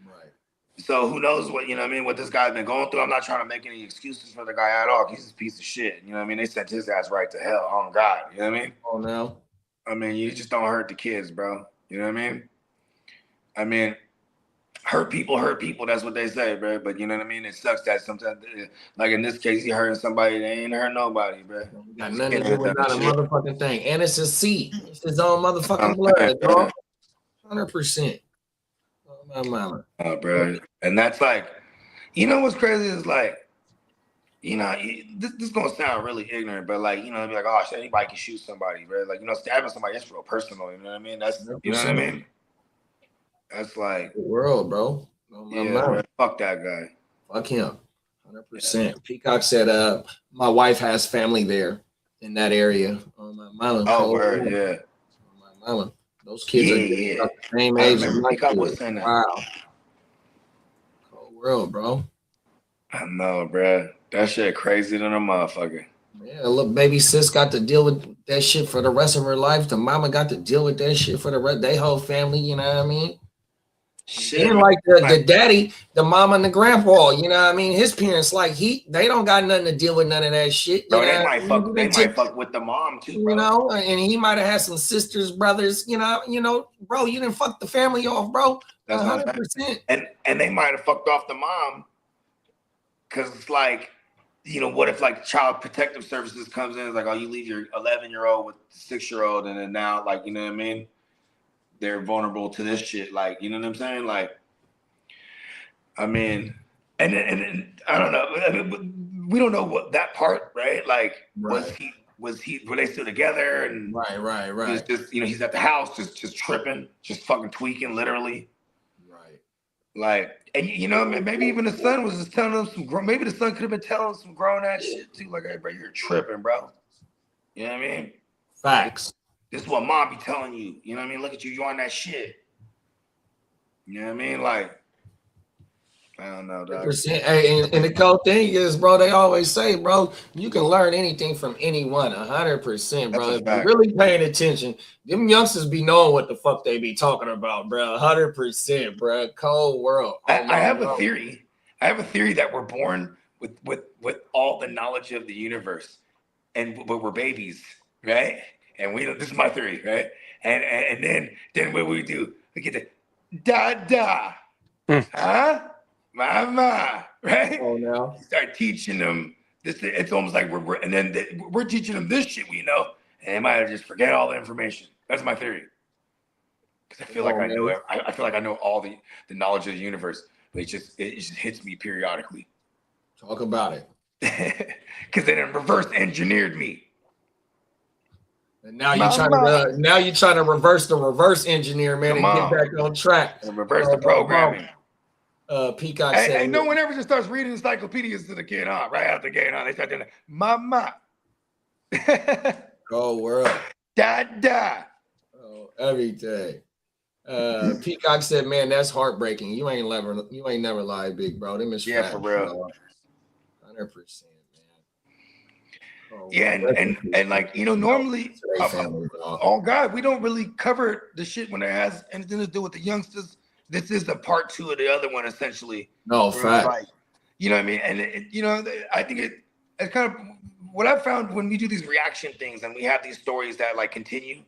Right. So who knows what, what this guy's been going through. I'm not trying to make any excuses for the guy at all. He's a piece of shit. You know what I mean? They sent his ass right to hell on God. You know what I mean? Oh, no. I mean, you just don't hurt the kids, bro. You know what I mean? Hurt people. That's what they say, bro. But you know what I mean? It sucks that sometimes, like in this case, he hurting somebody. They ain't hurt nobody, bro. Got nothing to do with not a motherfucking thing. And it's his seed. It's his own motherfucking blood, dog. 100%. Oh, my mama. Oh, bro. And that's like, what's crazy is like, this is gonna sound really ignorant, but like, be like, oh shit, anybody can shoot somebody, bro. Like, stabbing somebody, that's real personal. You know what I mean? That's, you know what I mean? That's like the world, bro. Bro, fuck that guy. Fuck him. 100%. Yeah. Peacock said, my wife has family there in that area. On my mama. Oh, word, yeah. On my mama. Those kids are about the same age as my kids. Wow. Cold world, bro. I know, bro. That shit crazy than a motherfucker. Yeah, look, baby sis got to deal with that shit for the rest of her life. The mama got to deal with that shit for the rest. They whole family, you know what I mean? Shit. And like the daddy, the mama and the grandpa, you know what I mean? His parents, like they don't got nothing to deal with none of that shit. No, they might fuck with the mom too, bro. And he might have had some sisters, brothers, bro, you didn't fuck the family off, bro. That's 100%. And they might have fucked off the mom because it's like, what if like Child Protective Services comes in, it's like, oh, you leave your 11-year-old with the 6-year-old, and then now, like, you know what I mean? They're vulnerable to this shit, like, you know what I'm saying? Like, I mean, and I don't know. I mean, we don't know what that part, right? Like, were they still together? And right. He's just, he's at the house, just tripping, just fucking tweaking, literally. Right. Like, and maybe even the son was just telling him maybe the son could have been telling him some grown ass shit too. Like, hey, bro, you're tripping, bro. You know what I mean? Facts. This is what mom be telling you. You know what I mean? Look at you, you on that shit. You know what I mean? Like, I don't know, dog. Hey, and the cool thing is, bro, they always say, bro, you can learn anything from anyone, 100%, bro. If you're really paying attention, them youngsters be knowing what the fuck they be talking about, bro. 100%, bro. Cold world. I have a theory. I have a theory that we're born with all the knowledge of the universe, but we're babies, right? And this is my theory, right? And then what we do, we get the huh? Mama, right? Oh no. You start teaching them this. It's almost like we're teaching them this shit we know, and they might just forget all the information. That's my theory. Because I feel like I know it. I feel like I know all the knowledge of the universe, but it just hits me periodically. Talk about it. Because they done reverse engineered me. And now you're trying to reverse the reverse engineer, man, and get back on track. And reverse the programming. Peacock hey, said, hey, no one ever just starts reading encyclopedias to the kid, right after the game, they start doing that. Mama. Oh, world. Dada. Oh, everything. Peacock said, man, that's heartbreaking. You ain't never lied, big bro. Them is for real. 100%. Yeah, and like, normally, oh God, we don't really cover the shit when it has anything to do with the youngsters. This is the part 2 of the other one, essentially. No, fact. Right. You know what I mean? And I think it's kind of what I've found when we do these reaction things and we have these stories that like continue,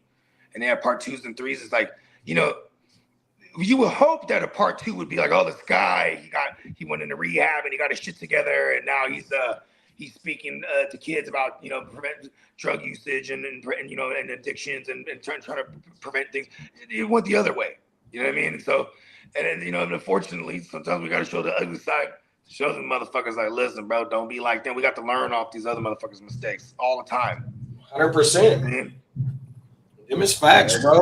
and they have part 2s and 3s. It's like, you would hope that a part 2 would be like, oh, this guy, he went into rehab and he got his shit together, and now he's speaking to kids about prevent drug usage and addictions and trying to prevent things. It went the other way. You know what I mean? So, and unfortunately, sometimes we got to show the ugly side. Show the motherfuckers like, listen, bro, don't be like them. We got to learn off these other motherfuckers' mistakes all the time. 100%, man. Them is facts, bro.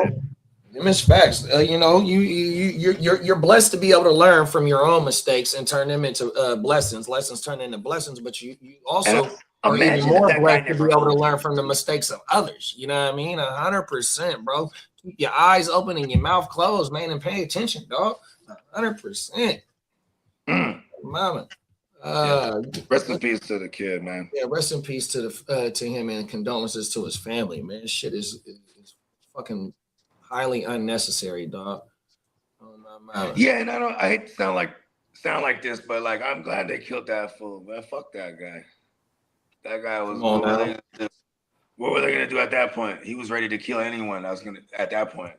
Them is facts. You're blessed to be able to learn from your own mistakes and turn them into blessings. Lessons turn into blessings, but you also are even more blessed to be able to learn from the mistakes of others. You know what I mean? 100%, bro. Keep your eyes open and your mouth closed, man, and pay attention, dog. 100%. Mama. Rest in peace to the kid, man. Yeah, rest in peace to him, and condolences to his family, man. Shit is fucking highly unnecessary, dog. Oh my. Yeah, and I hate to sound like this, but like I'm glad they killed that fool, man. Fuck that guy. That guy was. What were they gonna do at that point? He was ready to kill anyone. At that point.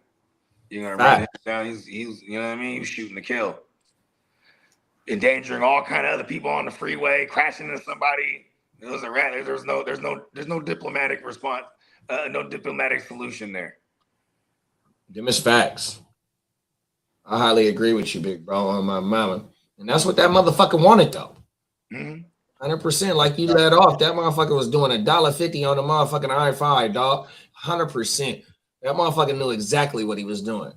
You're gonna run him down. He's you know what I mean? He was shooting to kill. Endangering all kind of other people on the freeway, crashing into somebody. It was a rat. There's no diplomatic response, no diplomatic solution there. Them is facts. I highly agree with you, big bro, on my mama. And that's what that motherfucker wanted, though. 100%. Like you let off, that motherfucker was doing $1.50 on the motherfucking I-5, dog. 100%. That motherfucker knew exactly what he was doing.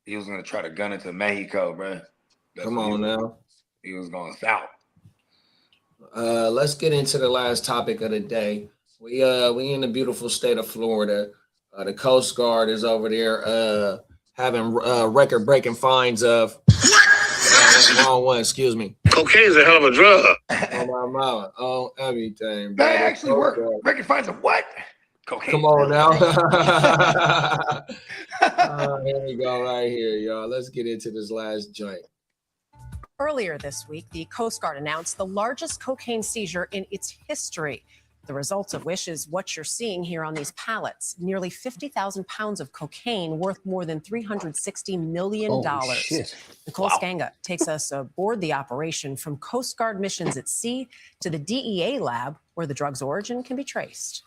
He was gonna try to gun into Mexico, bro. Come on now. He was going south. Let's get into the last topic of the day. We in the beautiful state of Florida. The Coast Guard is over there having record-breaking fines of wrong one, excuse me. Cocaine is a hell of a drug. Oh my mama. Oh, everything. That actually worked. Record fines of what? Cocaine. Come on now. Here we go right here, y'all. Let's get into this last joint. Earlier this week, the Coast Guard announced the largest cocaine seizure in its history. The result of which is what you're seeing here on these pallets. Nearly 50,000 pounds of cocaine worth more than $360 million. Nicole Skanga takes us aboard the operation from Coast Guard missions at sea to the DEA lab where the drug's origin can be traced.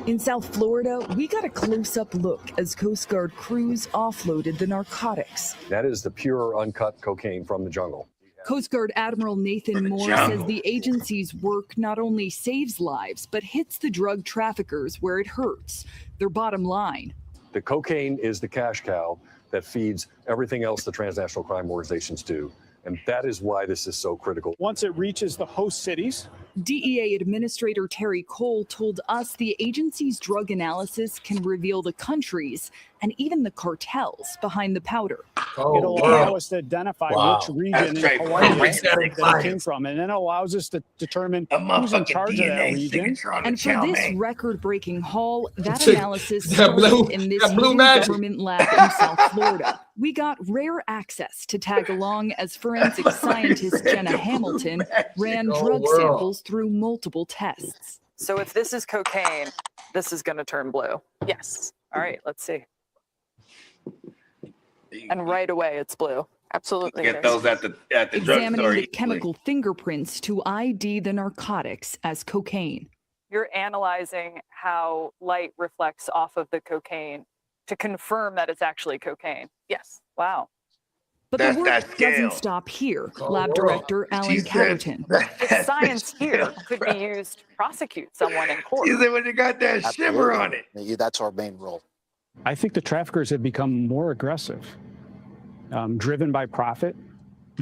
In South Florida, we got a close-up look as Coast Guard crews offloaded the narcotics. That is the pure, uncut cocaine from the jungle. Coast Guard Admiral Nathan Moore says the agency's work not only saves lives, but hits the drug traffickers where it hurts, their bottom line. The cocaine is the cash cow that feeds everything else the transnational crime organizations do. And that is why this is so critical. Once it reaches the host cities. DEA Administrator Terry Cole told us the agency's drug analysis can reveal the countries and even the cartels behind the powder. It'll allow us to identify which region in Hawaii that it came from, and then it allows us to determine who's in charge of that region. And for this record-breaking haul, that analysis started in this government lab in South Florida. We got rare access to tag along as forensic scientist Jenna Hamilton ran drug samples through multiple tests. So if this is cocaine, this is going to turn blue. Yes. All right, let's see. And right away, it's blue. Absolutely. Get those at the Examining drugstore. the chemical fingerprints to ID the narcotics as cocaine. You're analyzing how light reflects off of the cocaine to confirm that it's actually cocaine. Yes. Wow. But the work doesn't stop here. Lab director Alan Caverton. The science here could be used to prosecute someone in court. She said when you got that shimmer on it. That's our main role. I think the traffickers have become more aggressive, driven by profit,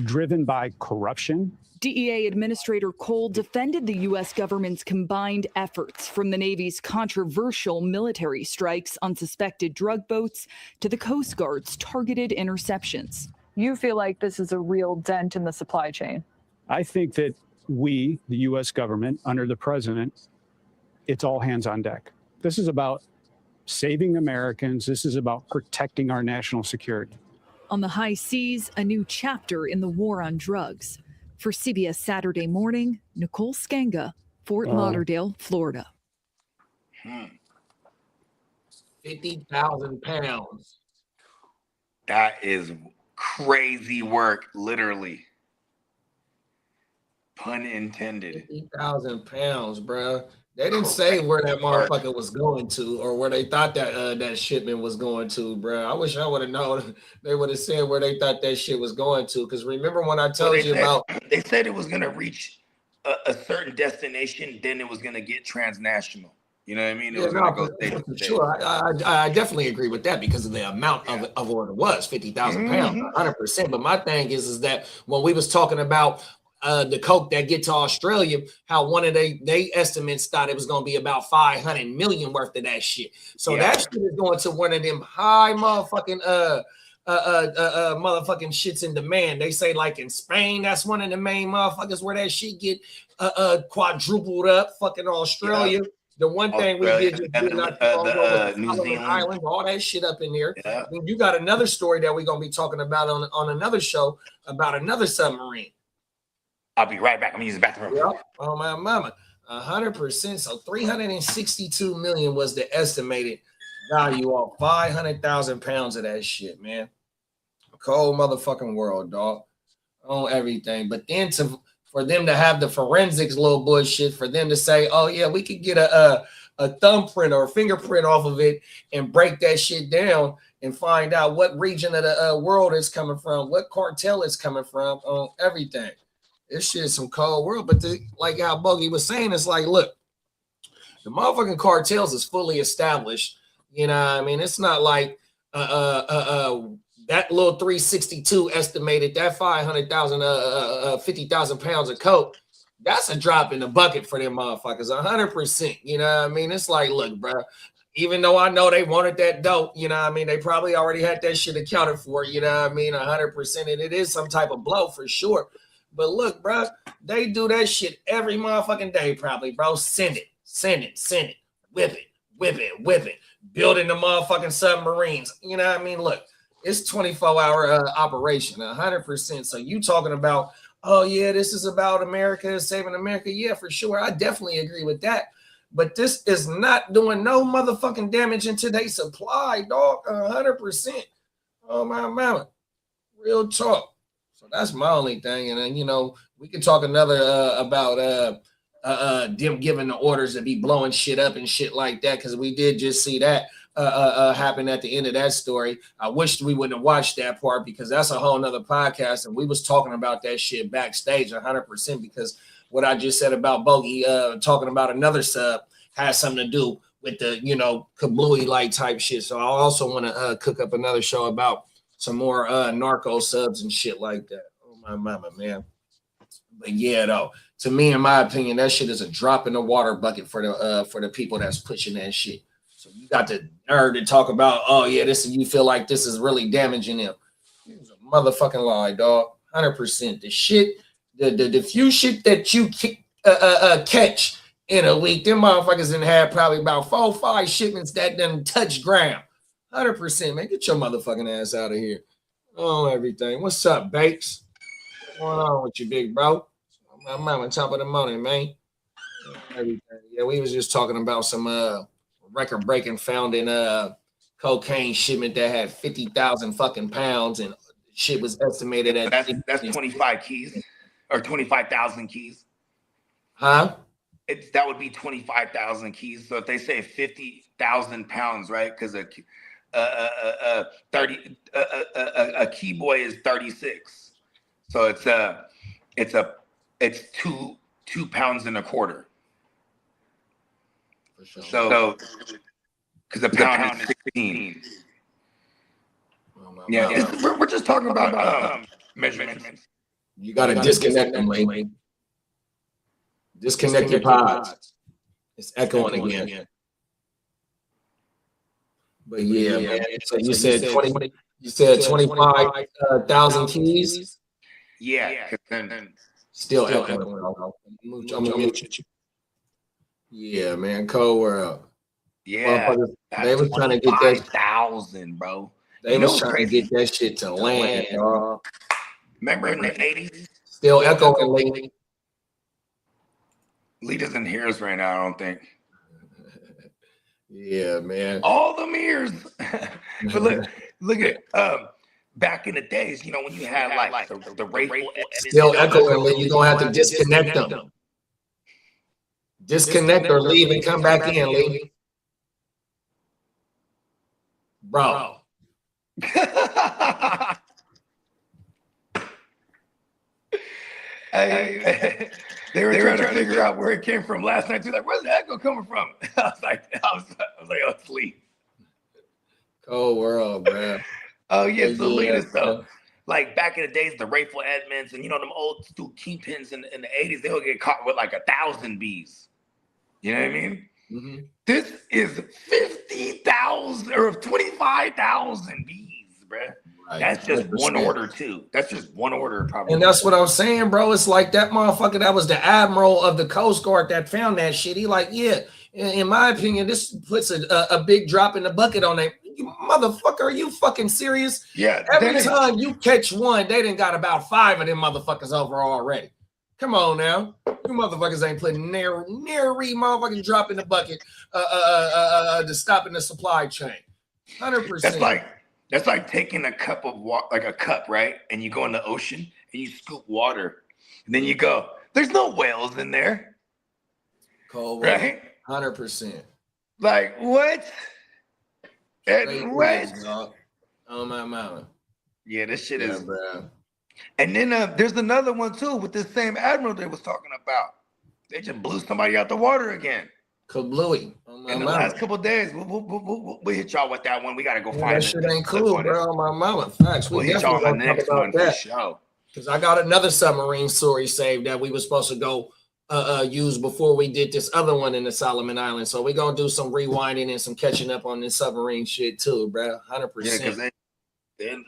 driven by corruption. DEA Administrator Cole defended the U.S. government's combined efforts, from the Navy's controversial military strikes on suspected drug boats to the Coast Guard's targeted interceptions. You feel like this is a real dent in the supply chain? I think that we, the U.S. government, under the president, it's all hands on deck. This is about saving Americans. This is about protecting our national security. On the high seas, a new chapter in the war on drugs. For CBS Saturday Morning, Nicole Skanga, Fort Lauderdale, Florida. 50,000 pounds. That is crazy work, literally. Pun intended. 50,000 pounds, bro. They didn't say where that motherfucker was going to, or where they thought that that shipment was going to, bro. I wish I would have known. They would have said where they thought that shit was going to. Because remember when I told you about? They said it was gonna reach a certain destination, then it was gonna get transnational. You know what I mean? It was gonna go state to state. Sure, I definitely agree with that because of the amount of what it was, 50,000 pounds, 100%. But my thing is that when we was talking about the coke that get to Australia, how one of they estimates thought it was going to be about 500 million worth of that shit. So that shit is going to one of them high motherfucking motherfucking shits in demand. They say like in Spain, that's one of the main motherfuckers where that shit get quadrupled up. Fucking Australia. The one thing we did just New Zealand Island, all that shit up in there. I mean, you got another story that we're gonna be talking about on another show about another submarine. I'll be right back. I'm using the bathroom. Yep. Oh my mama, 100%. So 362 million was the estimated value of 500,000 pounds of that shit, man. A cold motherfucking world, dog. On everything, but then for them to have the forensics little bullshit, for them to say, oh yeah, we could get a thumbprint or a fingerprint off of it and break that shit down and find out what region of the world it's coming from, what cartel it's coming from, on everything. This shit is some cold world. But like how Bogey was saying, it's like, look, the motherfucking cartels is fully established. You know what I mean? It's not like that little 362 estimated, that 500,000, 50,000 pounds of coke. That's a drop in the bucket for them motherfuckers, 100%. You know what I mean? It's like, look, bro, even though I know they wanted that dope, you know what I mean? They probably already had that shit accounted for, you know what I mean? 100%. And it is some type of blow for sure. But look, bro, they do that shit every motherfucking day, probably, bro. Send it. Whip it. Building the motherfucking submarines. You know what I mean? Look, it's 24-hour operation, 100%. So you talking about, oh, yeah, this is about America, saving America. Yeah, for sure. I definitely agree with that. But this is not doing no motherfucking damage into their supply, dog, 100%. Oh, my mama. Real talk. So that's my only thing. And then, you know, we can talk another about them giving the orders to be blowing shit up and shit like that, because we did just see that happen at the end of that story. I wish we wouldn't have watched that part, because that's a whole nother podcast, and we was talking about that shit backstage 100%, because what I just said about Bogey talking about another sub has something to do with the, you know, kablooey like type shit. So I also want to cook up another show about some more narco subs and shit like that. Oh my mama, man. But yeah, though, to me, in my opinion, that shit is a drop in the water bucket for the people that's pushing that shit. So you got the nerve to talk about, oh yeah, this, you feel like this is really damaging them. It's a motherfucking lie, dog. 100%. The shit, the few shit that you catch in a week, them motherfuckers done had probably about 4 or 5 shipments that done touch ground. 100%, man. Get your motherfucking ass out of here. Oh, everything. What's up, Bakes? What's going on with you, big bro? I'm on top of the morning, man. Everything. Yeah, we was just talking about some record-breaking found in cocaine shipment that had 50,000 fucking pounds, and shit was estimated at that's 25 keys or 25,000 keys. Huh? That would be 25,000 keys. So if they say 50,000 pounds, right? Because a key boy is 36. So it's 2 pounds and a quarter. For sure. So because a pound is 16. Yeah, we're just talking about measurements. You got to disconnect them, Lane. Disconnect your pods. It's echoing again. But yeah, man. So you said 20. You said 25,000 keys. Yeah. Then Still echoing. Yeah, man. Cold world. Yeah. They was trying to get that 5,000, bro. They was trying to get that shit to land, bro. Remember in the 80s? Still echoing, Lee. Lee doesn't hear us right now, I don't think. Yeah, man. All the mirrors. But look at back in the days, when you had like the rifle. Still echoing, Lee. You're gonna have to disconnect them. Disconnect or leave and come back in, Lee. Bro. Hey, they were trying to figure out where it came from last night. Too. Like, where's the echo coming from? I was like, oh, sleep. Cold world, bro. Oh yeah, so look at this stuff. Like back in the days, the Rayful Edmonds and them old school kingpins in the 80s, they would get caught with like 1,000 bees. You know what I mean? Mm-hmm. This is 50,000 or 25,000 bees, bro. Right. That's just 100%. One order too. That's just one order, probably. And that's what I'm saying, bro. It's like that motherfucker that was the admiral of the Coast Guard that found that shit. He like, yeah, in my opinion, this puts a big drop in the bucket on that. Motherfucker, are you fucking serious? Yeah. Every time you catch one, they done got about 5 of them motherfuckers over already. Come on now. You motherfuckers ain't putting near motherfucking drop in the bucket to stopping the supply chain. 100%. That's like taking a cup of water, like a cup, right? And you go in the ocean and you scoop water. And then you go, there's no whales in there. Cold, right? 100%. Like, what? And what? Oh, my mama. Yeah, this shit is. Bro. And then there's another one, too, with this same admiral they was talking about. They just blew somebody out the water again. Kablooey. In the last couple of days, we'll hit y'all with that one. We got to go find that shit ain't cool, bro. My mama. Facts. We'll hit y'all on the next one for sure. Because I got another submarine story saved that we were supposed to go use before we did this other one in the Solomon Islands. So we're going to do some rewinding and some catching up on this submarine shit too, bro. 100%.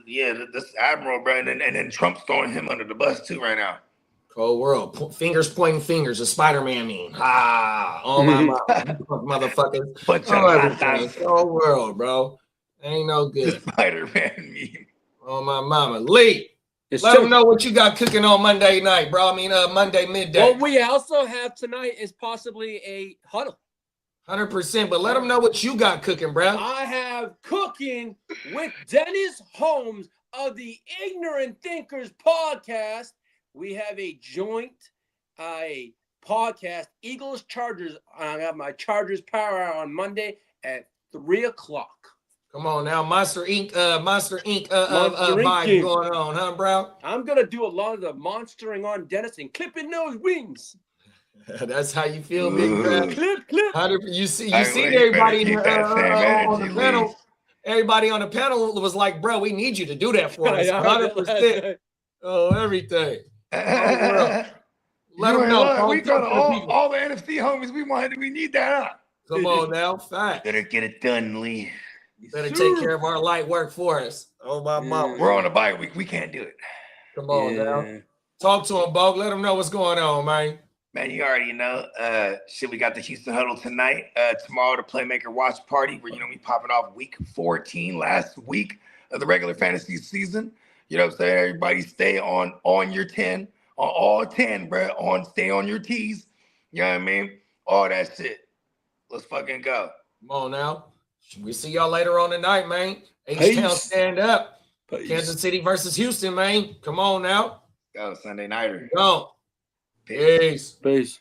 Yeah, this admiral, bro. And then Trump's throwing him under the bus too right now. Cold world. Fingers pointing fingers. A Spider-Man meme. Oh my motherfuckers. Cold world, bro. Ain't no good. The Spider-Man meme. Oh my mama. Lee. Let them know what you got cooking on Monday night, bro. I mean, Monday midday. What we also have tonight is possibly a huddle. 100%, but let them know what you got cooking, bro. I have cooking with Dennis Holmes of the Ignorant Thinkers podcast. We have a joint podcast, Eagles Chargers. I got my Chargers Power Hour on Monday at 3:00. Come on now, Monster Inc. Vibe going on, huh, bro? I'm gonna do a lot of the monstering on Dennis and clipping those wings. That's how you feel, big bro. Clip. You see everybody on the panel. Everybody on the panel was like, "Bro, we need you to do that for us." 100%. Oh, everything. Let them know. We got all the NFC homies we need that up. Come on now, fact. Better get it done, Lee. You better take care of our light work for us. Oh my mama. We're on a bye week. We can't do it. Come on now. Talk to him, Bo. Let them know what's going on, man. Man, you already know. We got the Houston Huddle tonight. Tomorrow, the Playmaker Watch Party, where we popping off week 14, last week of the regular fantasy season. You know what I'm saying? Everybody stay on your 10, on all 10, bro. Stay on your T's. You know what I mean? All that shit. Let's fucking go. Come on now. We see y'all later on tonight, man. H-Town stand up. Peace. Kansas City versus Houston, man. Come on now. Go Sunday nighter. Go. Peace. Peace.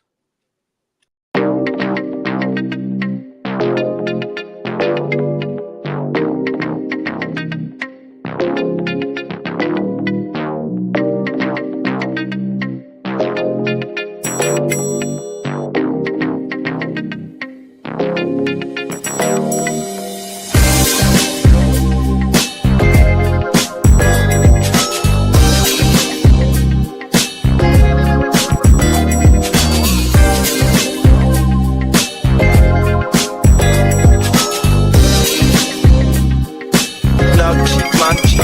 crunchy.